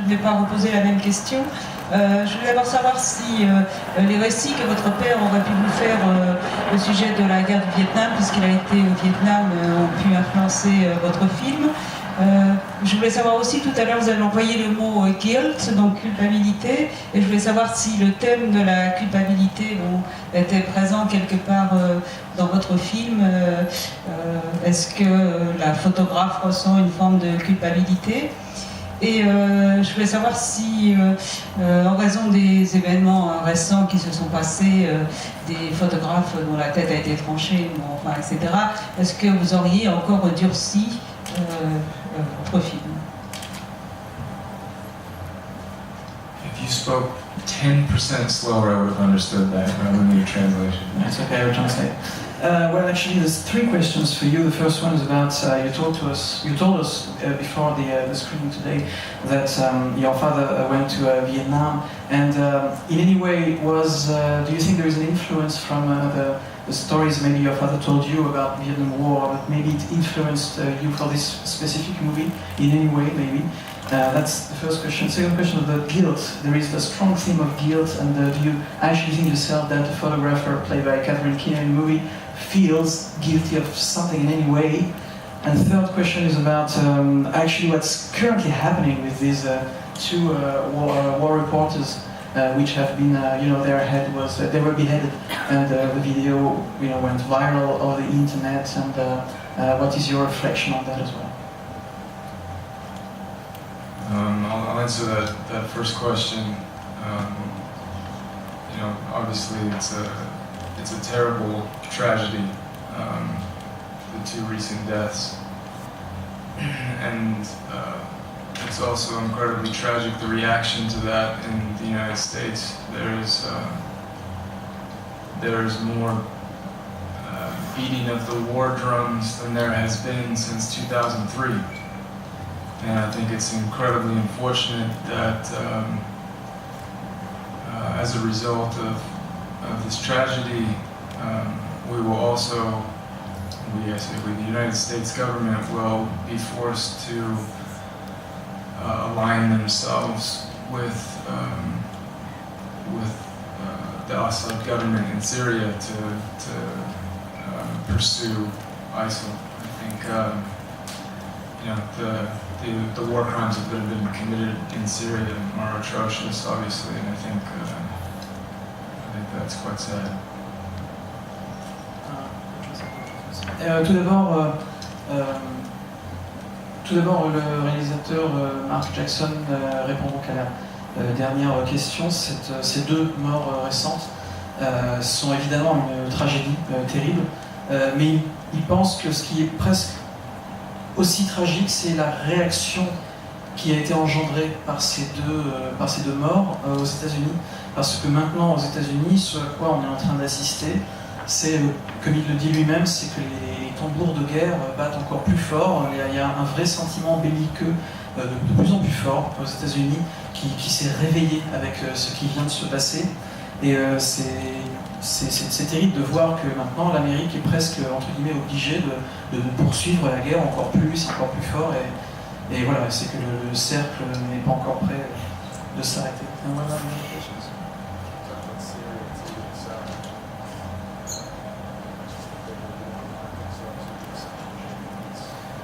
ne vais pas reposer la même question. Je voulais d'abord savoir si les récits que votre père aurait pu vous faire au sujet de la guerre du Vietnam, puisqu'il a été au Vietnam, ont pu influencer votre film. Je voulais savoir aussi, tout à l'heure vous avez employé le mot guilt, donc culpabilité, et je voulais savoir si le thème de la culpabilité était présent quelque part dans votre film. Est-ce que la photographe ressent une forme de culpabilité? Et je voulais savoir si, en raison des événements récents qui se sont passés, des photographes dont la tête a été tranchée, enfin, etc., est-ce que vous auriez encore durci votre film? If you spoke 10% slower, I would have understood that rather than your translation. That's okay, I will translate. Well, actually, there's three questions for you. The first one is about you told us before the screening today that your father went to Vietnam, and in any way do you think there is an influence from the stories maybe your father told you about Vietnam War, that maybe it influenced you for this specific movie in any way, maybe? That's the first question. Second question about guilt. There is a strong theme of guilt, and do you actually think yourself that the photographer played by Catherine Keener in the movie feels guilty of something in any way? And the third question is about actually what's currently happening with these two war reporters, which have been, their head was, they were beheaded, and the video, went viral over the internet. And what is your reflection on that as well? I'll answer that first question. Obviously it's a terrible tragedy, the two recent deaths, and it's also incredibly tragic the reaction to that in the United States. There's more beating of the war drums than there has been since 2003. And I think it's incredibly unfortunate that as a result of this tragedy, we will also, the United States government will be forced to align themselves with the Assad government in Syria to pursue ISIL. I think the war crimes that have been committed in Syria are atrocious, obviously, and I think that's quite sad. Tout d'abord, le réalisateur Mark Jackson répond donc à la dernière question. Ces deux morts récentes sont évidemment une tragédie terrible, mais il pense que ce qui est presque aussi tragique, c'est la réaction qui a été engendrée par ces deux morts aux États-Unis, parce que maintenant aux États-Unis, ce à quoi on est en train d'assister, c'est, comme il le dit lui-même, c'est que les tambours de guerre battent encore plus fort. Il y a un vrai sentiment belliqueux de plus en plus fort aux États-Unis qui s'est réveillé avec ce qui vient de se passer. Et c'est terrible de voir que maintenant l'Amérique est presque, entre guillemets, obligée de poursuivre la guerre encore plus fort. Et voilà, c'est que le cercle n'est pas encore prêt de s'arrêter.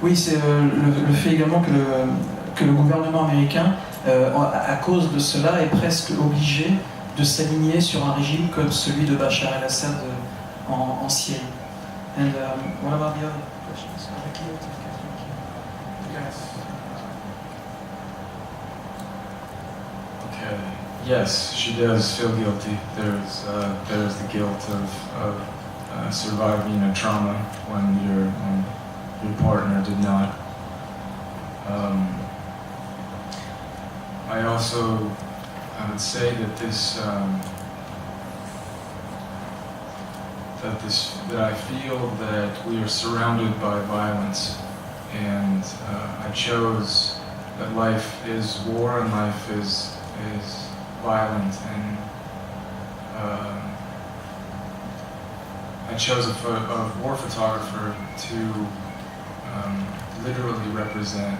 Oui, c'est le fait également que le gouvernement américain, à cause de cela, est presque obligé de s'aligner sur un régime comme celui de Bachar el-Assad en Syrie. And what about the other questions? Okay. Yes, she does feel guilty. There's the guilt of surviving a trauma when your partner did not. I would say that that I feel that we are surrounded by violence, and I chose that life is war and life is violent, and I chose a war photographer to literally represent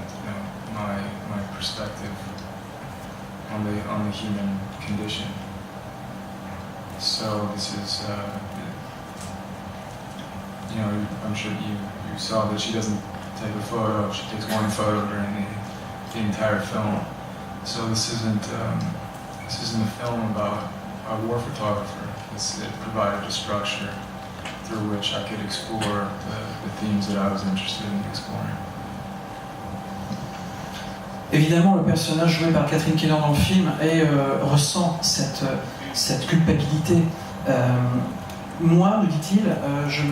my perspective on the human condition. So this is, you know, I'm sure you saw that she doesn't take a photo. She takes one photo during the entire film. So this isn't a film about a war photographer. It provided a structure through which I could explore the themes that I was interested in exploring. Évidemment, le personnage joué par Catherine Keener dans le film ressent cette culpabilité. Moi, me dit-il,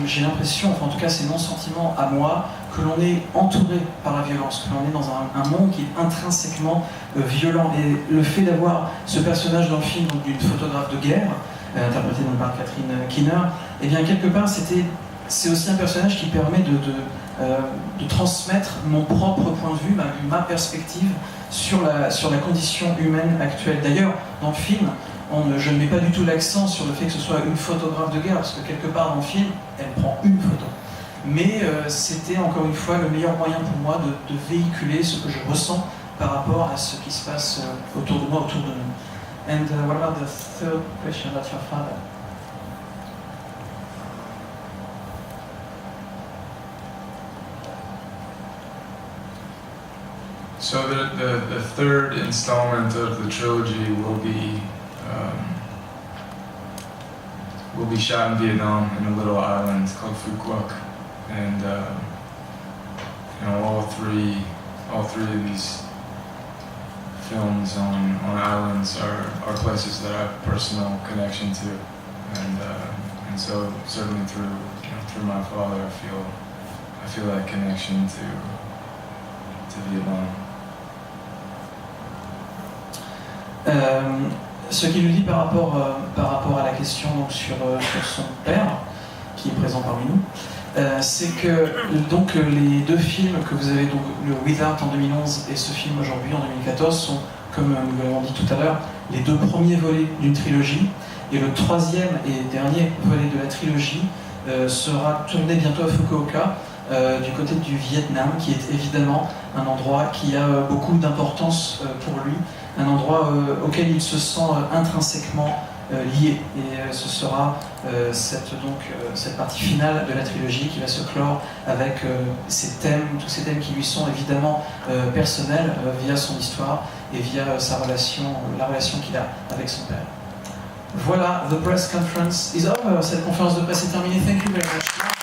j'ai l'impression, enfin en tout cas c'est mon sentiment à moi, que l'on est entouré par la violence, que l'on est dans un monde qui est intrinsèquement violent. Et le fait d'avoir ce personnage dans le film, donc d'une photographe de guerre, interprétée donc par Catherine Keener, eh bien quelque part c'est aussi un personnage qui permet de transmettre mon propre point de vue, ma perspective sur la condition humaine actuelle. D'ailleurs, dans le film, je ne mets pas du tout l'accent sur le fait que ce soit une photographe de guerre, parce que quelque part dans le film, elle prend une photo. Mais c'était encore une fois le meilleur moyen pour moi de véhiculer ce que je ressens par rapport à ce qui se passe autour de moi, autour de nous. And what about the third question about your father? So the third installment of the trilogy will be shot in Vietnam in a little island called Phu Quoc, and you know, all three of these films on islands are places that I have a personal connection to, and so certainly through my father I feel that connection to Vietnam. Ce qu'il nous dit par rapport à la question donc, sur son père, qui est présent parmi nous, c'est que donc, les deux films que vous avez, donc, le Without en 2011 et ce film aujourd'hui en 2014, sont, comme nous l'avons dit tout à l'heure, les deux premiers volets d'une trilogie. Et le troisième et dernier volet de la trilogie sera tourné bientôt à Fukuoka, du côté du Vietnam, qui est évidemment un endroit qui a beaucoup d'importance pour lui, un endroit auquel il se sent intrinsèquement lié. Et ce sera cette partie finale de la trilogie qui va se clore avec tous ces thèmes qui lui sont évidemment personnels via son histoire et via la relation qu'il a avec son père. Voilà, the press conference is over. Cette conférence de presse est terminée. Thank you very much.